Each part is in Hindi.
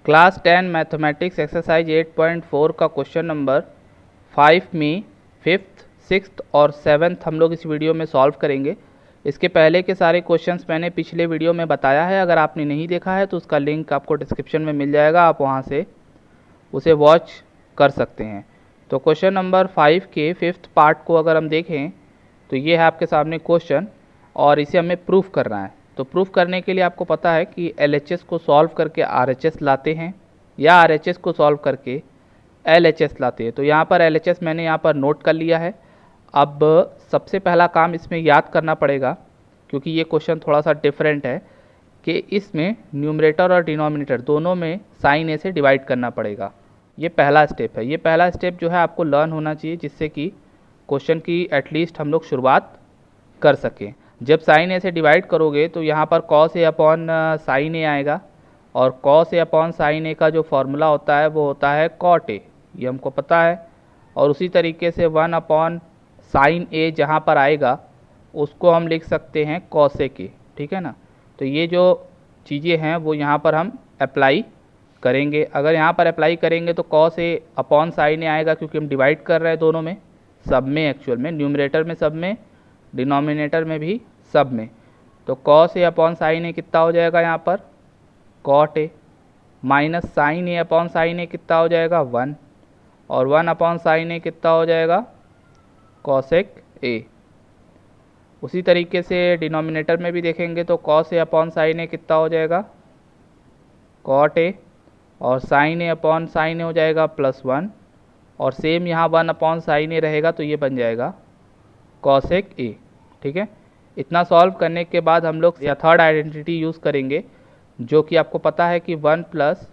क्लास 10 मैथमेटिक्स एक्सरसाइज 8.4 का क्वेश्चन नंबर 5 में 5th, 6th और 7th हम लोग इस वीडियो में सॉल्व करेंगे। इसके पहले के सारे क्वेश्चंस मैंने पिछले वीडियो में बताया है। अगर आपने नहीं देखा है तो उसका लिंक आपको डिस्क्रिप्शन में मिल जाएगा, आप वहां से उसे वॉच कर सकते हैं। तो क्वेश्चन नंबर 5 के 5th पार्ट को अगर हम देखें तो ये है आपके सामने क्वेश्चन और इसे हमें प्रूफ करना है। तो प्रूफ करने के लिए आपको पता है कि LHS को सॉल्व करके RHS लाते हैं या RHS को सॉल्व करके LHS लाते हैं। तो यहाँ पर LHS मैंने यहाँ पर नोट कर लिया है। अब सबसे पहला काम इसमें याद करना पड़ेगा, क्योंकि ये क्वेश्चन थोड़ा सा डिफरेंट है, कि इसमें न्यूमरेटर और डिनोमिनेटर दोनों में साइन ए से डिवाइड करना पड़ेगा। ये पहला स्टेप है। ये पहला स्टेप जो है आपको लर्न होना चाहिए, जिससे कि क्वेश्चन की एटलीस्ट हम लोग शुरुआत कर सकें। जब साइन ए से डिवाइड करोगे तो यहाँ पर कॉस ए अपॉन साइन ए आएगा, और कॉस ए अपॉन साइन ए का जो फॉर्मूला होता है वो होता है कॉट ए, ये हमको पता है। और उसी तरीके से 1 अपॉन साइन ए जहाँ पर आएगा उसको हम लिख सकते हैं कॉसेक ए, ठीक है ना। तो ये जो चीज़ें हैं वो यहाँ पर हम अप्लाई करेंगे। अगर यहाँ पर अप्लाई करेंगे तो कॉस ए अपॉन साइन ए आएगा, क्योंकि हम डिवाइड कर रहे हैं दोनों में, सब में, एक्चुअल में न्यूमरेटर में सब में, डिनोमिनेटर में भी सब में। तो cos A upon sine A कितना हो जाएगा यहाँ पर cot A, minus sine A upon sine A कितना हो जाएगा 1, और 1 अपॉन साइन ए कितना हो जाएगा कॉसेक ए। उसी तरीके से डिनोमिनेटर में भी देखेंगे तो cos A upon sine A कितना हो जाएगा कॉट ए, और साइन ए अपॉन साइन ए हो जाएगा +1, और सेम यहाँ 1 अपॉन साइन ए रहेगा तो ये बन जाएगा कॉसेक ए, ठीक है। इतना सॉल्व करने के बाद हम लोग या थर्ड आइडेंटिटी यूज़ करेंगे, जो कि आपको पता है कि 1 +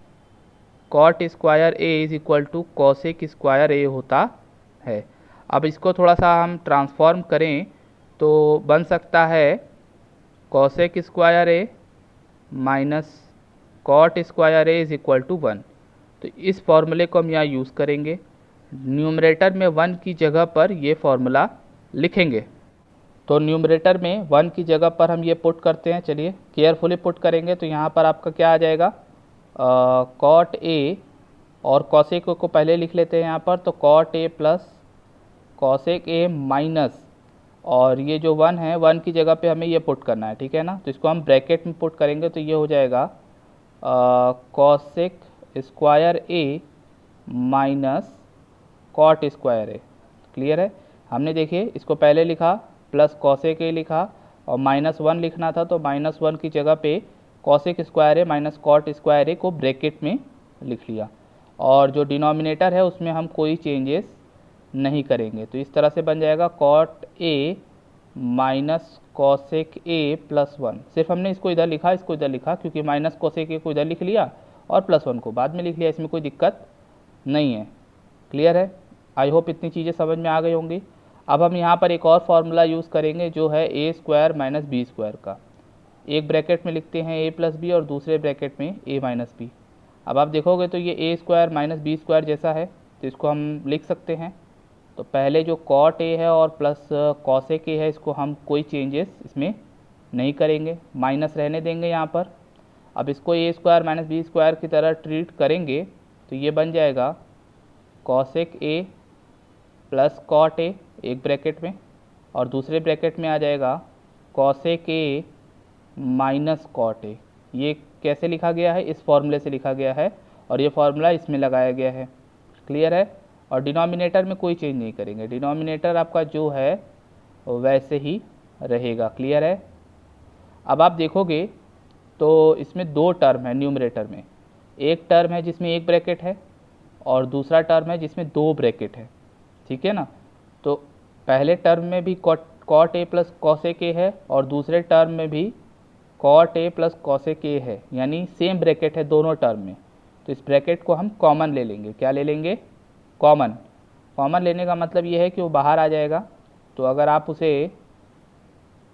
cot square A is equal to cosec square A होता है। अब इसको थोड़ा सा हम ट्रांसफॉर्म करें तो बन सकता है cosec square A minus cot square A is equal to 1। तो इस फॉर्मूले को हम यहाँ यूज़ करेंगे। न्यूमरेटर में 1 की जगह पर ये फॉर्मूला लिखेंगे। तो न्यूमरेटर में 1 की जगह पर हम ये पुट करते हैं। चलिए केयरफुली पुट करेंगे। तो यहाँ पर आपका क्या आ जाएगा, कॉट ए और कॉसेक को पहले लिख लेते हैं यहाँ पर। तो cot A plus cosec A minus, और ये जो 1 है 1 की जगह पे हमें ये पुट करना है, ठीक है ना। तो इसको हम ब्रैकेट में पुट करेंगे तो ये हो जाएगा cosec square A minus cot square A. Clear है। हमने देखिए इसको पहले लिखा प्लस कॉसेक ए लिखा और -1 लिखना था, तो -1 की जगह पे cosec square A minus cot square ए को ब्रैकेट में लिख लिया, और जो डिनोमिनेटर है उसमें हम कोई चेंजेस नहीं करेंगे। तो इस तरह से बन जाएगा cot A minus cosec A +1। सिर्फ हमने इसको इधर लिखा, इसको इधर लिखा, क्योंकि माइनस कॉसेक ए को इधर लिख लिया और +1 को बाद में लिख लिया, इसमें कोई दिक्कत नहीं है। क्लियर है। आई होप इतनी चीज़ें समझ में आ गई होंगी। अब हम यहाँ पर एक और फार्मूला यूज़ करेंगे, जो है a² - b² का। एक ब्रैकेट में लिखते हैं a + b और दूसरे ब्रैकेट में a - b। अब आप देखोगे तो ये a² - b² जैसा है, तो इसको हम लिख सकते हैं। तो पहले जो कॉट ए है और प्लस कॉसेक ए है, इसको हम कोई चेंजेस इसमें नहीं करेंगे, माइनस रहने देंगे यहाँ पर। अब इसको a² - b² की तरह ट्रीट करेंगे तो ये बन जाएगा cosec A plus cot A एक ब्रैकेट में, और दूसरे ब्रैकेट में आ जाएगा cosec A minus cot A. ये कैसे लिखा गया है, इस फॉर्मूले से लिखा गया है, और ये फॉर्मूला इसमें लगाया गया है। क्लियर है। और डिनोमिनेटर में कोई चेंज नहीं करेंगे, डिनोमिनेटर आपका जो है वैसे ही रहेगा। क्लियर है। अब आप देखोगे तो इसमें 2 टर्म है न्यूमरेटर में। एक टर्म है जिसमें एक ब्रैकेट है और दूसरा टर्म है जिसमें 2 ब्रैकेट है, ठीक है ना। तो पहले टर्म में भी cot A plus cosec A है और दूसरे टर्म में भी cot A plus cosec A है, यानी सेम ब्रैकेट है दोनों टर्म में। तो इस ब्रैकेट को हम कॉमन ले लेंगे। क्या ले लेंगे, कॉमन। कॉमन लेने का मतलब ये है कि वो बाहर आ जाएगा। तो अगर आप उसे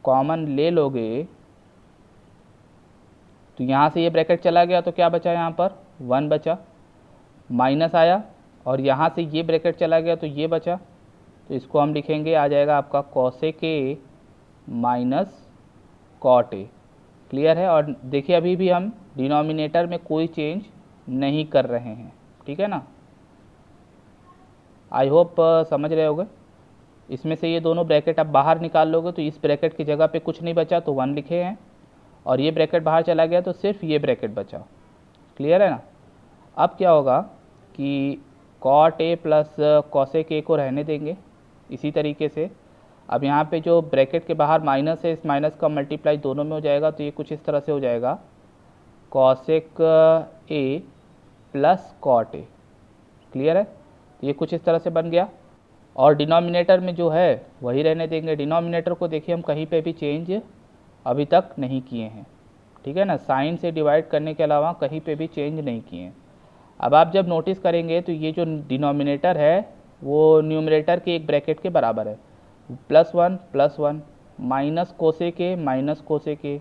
कॉमन ले लोगे तो यहाँ से ये ब्रैकेट चला गया, तो क्या बचा यहाँ पर 1 बचा, माइनस आया, और यहाँ से ये ब्रैकेट चला गया तो ये बचा। तो इसको हम लिखेंगे, आ जाएगा आपका cosec A minus cot A. Clear है। और देखिए अभी भी हम डिनोमिनेटर में कोई चेंज नहीं कर रहे हैं, ठीक है ना। आई होप समझ रहे होगे। इसमें से ये दोनों ब्रैकेट आप बाहर निकाल लोगे तो इस ब्रैकेट की जगह पे कुछ नहीं बचा तो 1 लिखे हैं, और ये ब्रैकेट बाहर चला गया तो सिर्फ ये ब्रैकेट बचा। क्लियर है ना। अब क्या होगा कि cot a plus cosec a को रहने देंगे इसी तरीके से। अब यहाँ पे जो ब्रैकेट के बाहर माइनस है, इस माइनस का मल्टीप्लाई दोनों में हो जाएगा, तो ये कुछ इस तरह से हो जाएगा cosec a plus cot a। Clear है। तो ये कुछ इस तरह से बन गया, और डिनोमिनेटर में जो है वही रहने देंगे। डिनोमिनेटर को देखिए हम कहीं पे भी चेंज अभी तक नहीं किए हैं, ठीक है ना। साइन से डिवाइड करने के अलावा कहीं पे भी चेंज नहीं किए हैं। अब आप जब नोटिस करेंगे तो ये जो डिनोमिनेटर है वो न्यूमरेटर के एक ब्रैकेट के बराबर है, +1 minus cosec A minus cosec A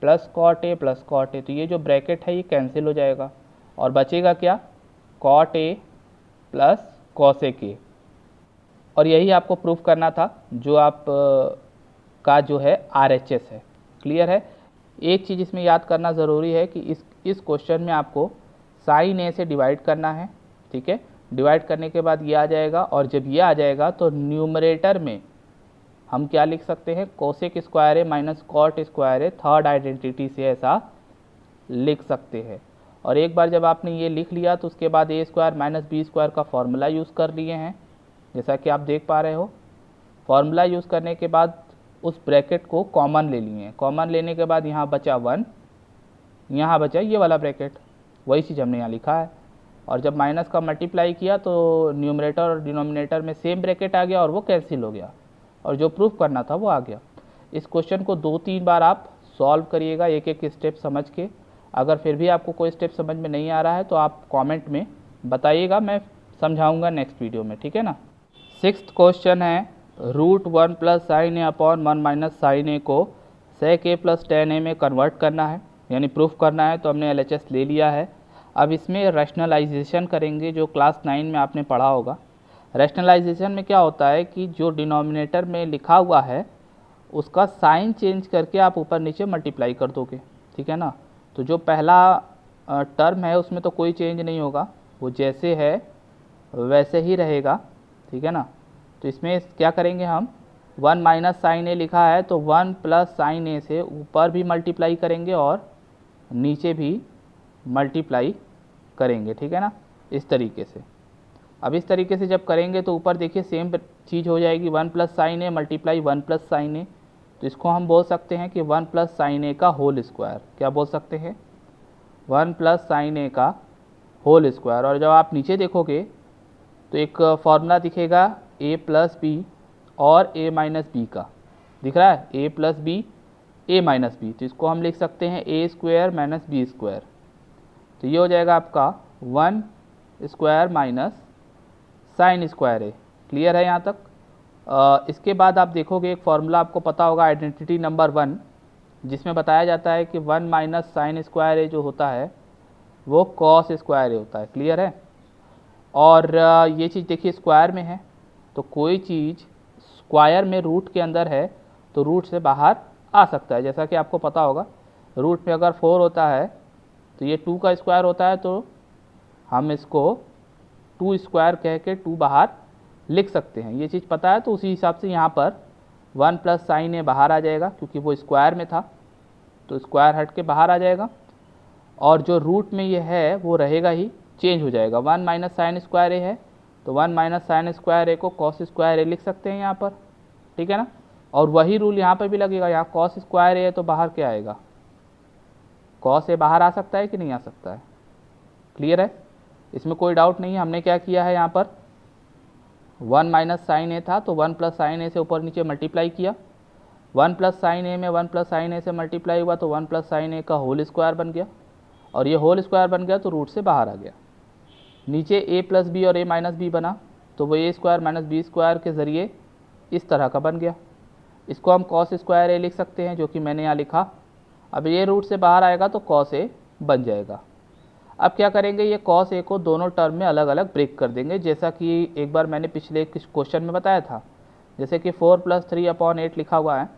plus cot A plus cot A. तो ये जो ब्रैकेट है ये कैंसिल हो जाएगा और बचेगा क्या, cot A plus cosec A. और यही आपको प्रूफ करना था जो आप का जो है RHS है। क्लियर है। एक चीज़ इसमें याद करना ज़रूरी है कि इस क्वेश्चन में आपको साइन ए से डिवाइड करना है, ठीक है। डिवाइड करने के बाद ये आ जाएगा, और जब ये आ जाएगा तो न्यूमरेटर में हम क्या लिख सकते हैं, cosec square A minus cot square A, third identity से ऐसा लिख सकते हैं। और एक बार जब आपने ये लिख लिया तो उसके बाद a² माइनस b² का फॉर्मूला यूज़ कर लिए हैं, जैसा कि आप देख पा रहे हो। फॉर्मूला यूज़ करने के बाद उस ब्रैकेट को कॉमन ले लिए हैं। कॉमन लेने के बाद यहाँ बचा 1, यहाँ बचा ये वाला ब्रैकेट, वही चीज़ हमने यहाँ लिखा है। और जब माइनस का मल्टीप्लाई किया तो न्यूमरेटर और डिनोमिनेटर में सेम ब्रैकेट आ गया और वो कैंसिल हो गया, और जो प्रूफ करना था वो आ गया। इस क्वेश्चन को 2-3 बार आप सॉल्व करिएगा एक एक स्टेप समझ के। अगर फिर भी आपको कोई स्टेप समझ में नहीं आ रहा है तो आप कमेंट में बताइएगा, मैं समझाऊंगा नेक्स्ट वीडियो में, ठीक है ना। 6th क्वेश्चन है, √1 plus sine A upon 1 minus sine ए को sec a plus tan a में कन्वर्ट करना है, यानी प्रूफ करना है। तो हमने LHS ले लिया है। अब इसमें रैशनलाइजेशन करेंगे, जो क्लास 9 में आपने पढ़ा होगा। रैशनलाइजेशन में क्या होता है कि जो डिनोमिनेटर में लिखा हुआ है उसका साइन चेंज करके आप ऊपर नीचे मल्टीप्लाई कर दोगे, ठीक है ना। तो जो पहला टर्म है उसमें तो कोई चेंज नहीं होगा, वो जैसे है वैसे ही रहेगा, ठीक है ना। तो इसमें क्या करेंगे हम, 1 माइनस साइन ए लिखा है तो 1 प्लस साइन ए से ऊपर भी मल्टीप्लाई करेंगे और नीचे भी मल्टीप्लाई करेंगे, ठीक है ना, इस तरीके से। अब इस तरीके से जब करेंगे तो ऊपर देखिए सेम चीज़ हो जाएगी, 1 plus sine A multiply 1 plus sine ए। तो इसको हम बोल सकते हैं कि 1 प्लस साइन ए का होल स्क्वायर। क्या बोल सकते हैं, 1 प्लस साइन ए का होल स्क्वायर। और जब आप नीचे देखोगे तो एक फॉर्मूला दिखेगा a प्लस बी और a माइनस बी का, दिख रहा है, a plus B a minus B. तो इसको हम लिख सकते हैं a² माइनस b²। तो ये हो जाएगा आपका 1 स्क्वायर माइनस साइन स्क्वायर ए। क्लियर है यहाँ तक। इसके बाद आप देखोगे एक फॉर्मूला आपको पता होगा, आइडेंटिटी नंबर 1, जिसमें बताया जाता है कि 1 माइनस साइन स्क्वायर ए जो होता है वो कॉस स्क्वायर ए होता है। क्लियर है। और ये चीज़ देखिए स्क्वायर में है, तो कोई चीज़ स्क्वायर में रूट के अंदर है तो रूट से बाहर आ सकता है। जैसा कि आपको पता होगा, रूट में अगर 4 होता है तो ये 2 का स्क्वायर होता है, तो हम इसको 2 स्क्वायर कह के 2 बाहर लिख सकते हैं। ये चीज़ पता है, तो उसी हिसाब से यहाँ पर 1 प्लस साइन ए बाहर आ जाएगा, क्योंकि वो स्क्वायर में था तो स्क्वायर हट के बाहर आ जाएगा। और जो रूट में ये है वो रहेगा ही, चेंज हो जाएगा। 1 माइनस साइन स्क्वायर ए है तो 1 माइनस साइन स्क्वायर ए को कॉस स्क्वायर ए लिख सकते हैं यहाँ पर, ठीक है ना। और वही रूल यहाँ पर भी लगेगा। यहाँ कॉस स्क्वायर ए है तो बाहर क्या आएगा, कॉस ए बाहर आ सकता है कि नहीं आ सकता है। क्लियर है, इसमें कोई डाउट नहीं है। हमने क्या किया है, यहाँ पर 1 माइनस साइन ए था तो 1 प्लस साइन ए से ऊपर नीचे मल्टीप्लाई किया। 1 प्लस साइन ए में 1 प्लस साइन ए से मल्टीप्लाई हुआ तो 1 प्लस साइन ए का होल स्क्वायर बन गया, और ये होल स्क्वायर बन गया तो रूट से बाहर आ गया। नीचे a प्लस बी और a माइनस बी बना, तो वो a² माइनस b² के ज़रिए इस तरह का बन गया। इसको हम कॉस स्क्वायर ए लिख सकते हैं, जो कि मैंने यहाँ लिखा। अब ये रूट से बाहर आएगा तो कॉस ए बन जाएगा। अब क्या करेंगे, ये कॉस ए को दोनों टर्म में अलग अलग ब्रेक कर देंगे, जैसा कि एक बार मैंने पिछले क्वेश्चन में बताया था। जैसे कि 4 प्लस 3/8 लिखा हुआ है,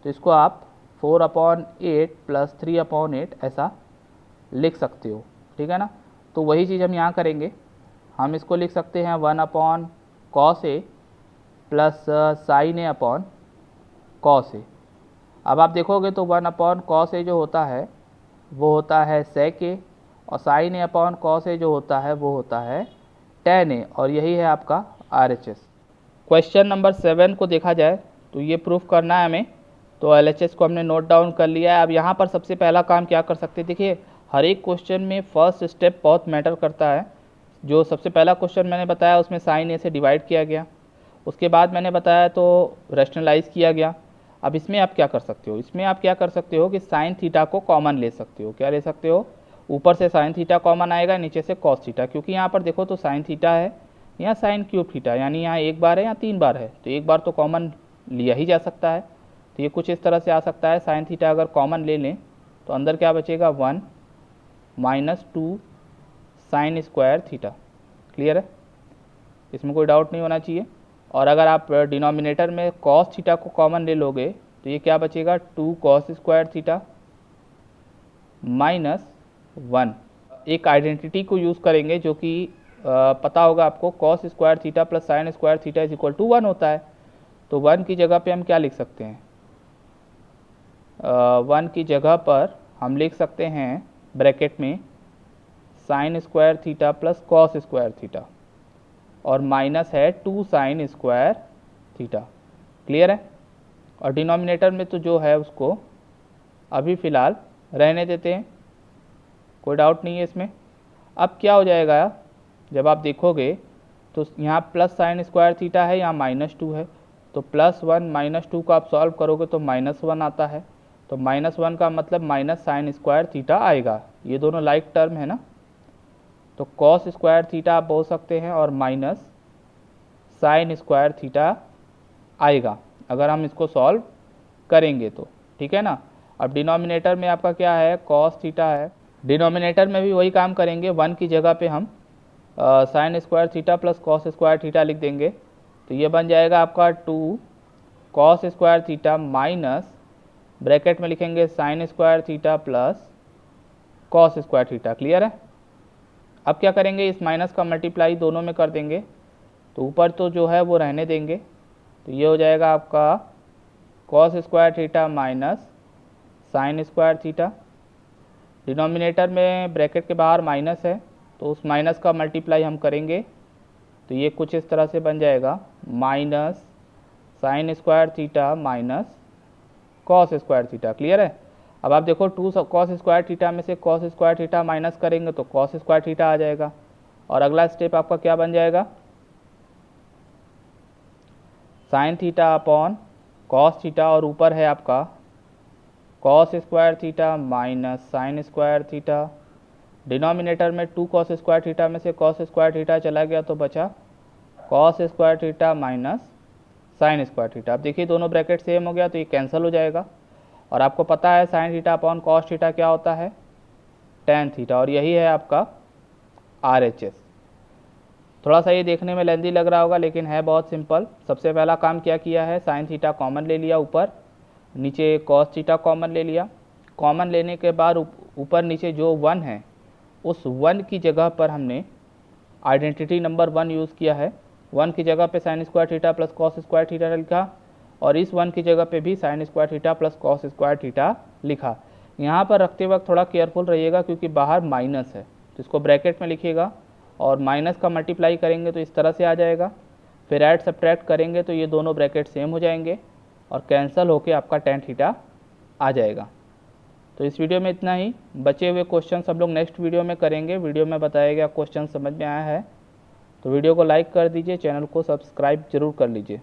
तो इसको आप 4/8 प्लस 3/8 ऐसा लिख सकते हो, ठीक है ना। तो वही चीज़ हम यहाँ करेंगे। हम इसको लिख सकते हैं 1 cos A plus sine A upon cos A. अब आप देखोगे तो 1 cos A जो होता है वो होता है sec A, और साइन ए अपॉन कॉस ए जो होता है वो होता है tan A, और यही है आपका RHS। क्वेश्चन नंबर 7 को देखा जाए तो ये प्रूफ करना है हमें, तो LHS को हमने नोट डाउन कर लिया है। अब यहाँ पर सबसे पहला काम क्या कर सकते हैं, देखिए हर एक क्वेश्चन में फर्स्ट स्टेप बहुत मैटर करता है। जो सबसे पहला क्वेश्चन मैंने बताया उसमें साइन ए से डिवाइड किया गया, उसके बाद मैंने बताया तो रैशनलाइज किया गया। अब इसमें आप क्या कर सकते हो, इसमें आप क्या कर सकते हो कि साइन थीटा को कॉमन ले सकते हो। क्या ले सकते हो, ऊपर से साइन थीटा कॉमन आएगा, नीचे से कॉस थीटा, क्योंकि यहाँ पर देखो तो साइन थीटा है, यहाँ साइन क्यूब थीटा, यानी यहाँ एक बार है या 3 बार है, तो एक बार तो कॉमन लिया ही जा सकता है। तो ये कुछ इस तरह से आ सकता है, साइन थीटा अगर कॉमन ले लें तो अंदर क्या बचेगा 1 minus 2 sign square theta. Clear है, इसमें कोई डाउट नहीं होना चाहिए। और अगर आप डिनोमिनेटर में कॉस थीटा को कॉमन ले लोगे तो ये क्या बचेगा 2 कॉस स्क्वायर थीटा माइनस 1। एक आइडेंटिटी को यूज़ करेंगे जो कि पता होगा आपको, cos square theta plus sine square theta is equal to 1 होता है। तो 1 की जगह पे हम क्या लिख सकते हैं, 1 की जगह पर हम लिख सकते हैं ब्रैकेट में sign square theta plus cos square theta, और माइनस है 2 साइन स्क्वायर थीटा। क्लियर है, और डिनोमिनेटर में तो जो है उसको अभी फ़िलहाल रहने देते हैं, कोई डाउट नहीं है इसमें। अब क्या हो जाएगा, जब आप देखोगे तो यहाँ प्लस साइन स्क्वायर थीटा है, यहाँ -2 है, तो +1 -2 को आप सॉल्व करोगे तो -1 आता है। तो -1 का मतलब माइनस साइन स्क्वायर थीटा आएगा, ये दोनों लाइक टर्म है ना, तो कॉस स्क्वायर थीटा आप बोल सकते हैं और माइनस साइन स्क्वायर थीटा आएगा अगर हम इसको सॉल्व करेंगे तो। ठीक है ना। अब डिनोमिनेटर में आपका क्या है, कॉस थीटा है, डिनोमिनेटर में भी वही काम करेंगे, 1 की जगह पे हम sign square theta plus cos square theta लिख देंगे, तो ये बन जाएगा आपका 2 cos square theta minus bracket में लिखेंगे sign square theta plus cos square theta. Clear है। अब क्या करेंगे, इस माइनस का मल्टीप्लाई दोनों में कर देंगे, तो ऊपर तो जो है वो रहने देंगे, तो ये हो जाएगा आपका cos square theta minus sign square theta. Denominator में ब्रैकेट के बाहर माइनस है, तो उस माइनस का मल्टीप्लाई हम करेंगे, तो ये कुछ इस तरह से बन जाएगा minus sign square theta minus cos square theta. Clear है। अब आप देखो 2 कॉस स्क्वायर थीटा में से कॉस स्क्वायर थीटा माइनस करेंगे तो कॉस स्क्वायर थीटा आ जाएगा, और अगला स्टेप आपका क्या बन जाएगा, sine theta upon cos theta, और ऊपर है आपका cos square theta minus sign square theta. Denominator में 2 कॉस स्क्वायर थीटा में से कॉस स्क्वायर थीटा चला गया तो बचा cos square theta minus sign square theta. अब देखिए दोनों ब्रैकेट सेम हो गया तो ये कैंसिल हो जाएगा, और आपको पता है sine theta upon cos theta क्या होता है, tan थीटा, और यही है आपका RHS। थोड़ा सा ये देखने में लेंदी लग रहा होगा लेकिन है बहुत सिंपल। सबसे पहला काम क्या किया है, साइन थीटा कॉमन ले लिया ऊपर, नीचे कॉस थीटा कॉमन ले लिया। कॉमन लेने के बाद ऊपर नीचे जो 1 है उस 1 की जगह पर हमने आइडेंटिटी नंबर 1 यूज़ किया है। 1 की जगह पे sign square theta plus cos square theta लिखा, और इस 1 की जगह पे भी sign square theta plus cos square theta लिखा। यहाँ पर रखते वक्त थोड़ा केयरफुल रहिएगा क्योंकि बाहर माइनस है, तो इसको ब्रैकेट में लिखिएगा, और माइनस का मल्टीप्लाई करेंगे तो इस तरह से आ जाएगा, फिर ऐड सब्ट्रैक्ट करेंगे तो ये दोनों ब्रैकेट सेम हो जाएंगे और कैंसिल होके आपका tan थीटा आ जाएगा। तो इस वीडियो में इतना ही, बचे हुए क्वेश्चन सब लोग नेक्स्ट वीडियो में करेंगे। वीडियो में बताया गया क्वेश्चन समझ में आया है तो वीडियो को लाइक कर दीजिए, चैनल को सब्सक्राइब जरूर कर लीजिए।